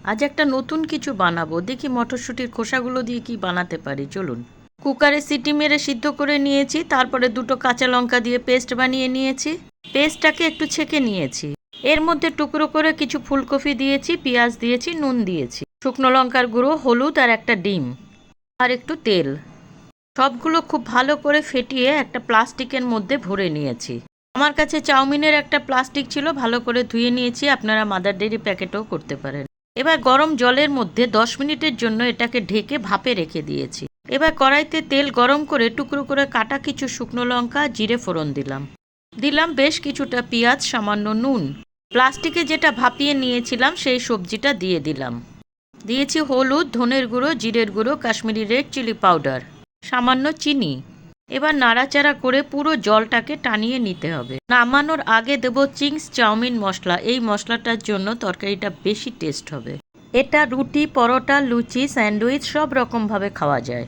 আজ একটা নতুন কিছু বানাবো, দেখি মটরশুঁটির খোসাগুলো দিয়ে কি বানাতে পারি। চলুন। কুকারে সিটি মেরে সিদ্ধ করে নিয়েছি, তারপরে দুটো কাঁচা লঙ্কা দিয়ে পেস্ট বানিয়ে নিয়েছি। পেস্টটাকে একটু ছেঁকে নিয়েছি। এর মধ্যে টুকরো করে কিছু ফুলকপি দিয়েছি, পেঁয়াজ দিয়েছি, নুন দিয়েছি, শুকনো লঙ্কার গুঁড়ো, হলুদ আর একটা ডিম আর একটু তেল। সবগুলো খুব ভালো করে ফেটিয়ে একটা প্লাস্টিকের মধ্যে ভরে নিয়েছি। আমার কাছে চাউমিনের একটা প্লাস্টিক ছিল, ভালো করে ধুয়ে নিয়েছি। আপনারা মাদার ডেইরি প্যাকেটও করতে পারেন। এবার গরম জলের মধ্যে 10 মিনিটের জন্য এটাকে ঢেকে ভাপে রেখে দিয়েছি। এবার কড়াইতে তেল গরম করে টুকরো করে কাটা কিছু শুকনো লঙ্কা, জিরে ফোড়ন দিলাম বেশ কিছুটা পেঁয়াজ, সামান্য নুন। প্লাস্টিকে যেটা ভাপিয়ে নিয়েছিলাম সেই সবজিটা দিয়ে দিয়েছি হলুদ, ধনের গুঁড়ো, জিরের গুঁড়ো, কাশ্মীরি রেড চিলি পাউডার, সামান্য চিনি। এবার নাড়াচাড়া করে পুরো জলটাকে টানিয়ে নিতে হবে। নামানোর আগে দেব চিংস চাউমিন মশলা। এই মশলাটার জন্য তরকারিটা বেশি টেস্ট হবে। এটা রুটি, পরোটা, লুচি, স্যান্ডউইচ সব রকমভাবে খাওয়া যায়।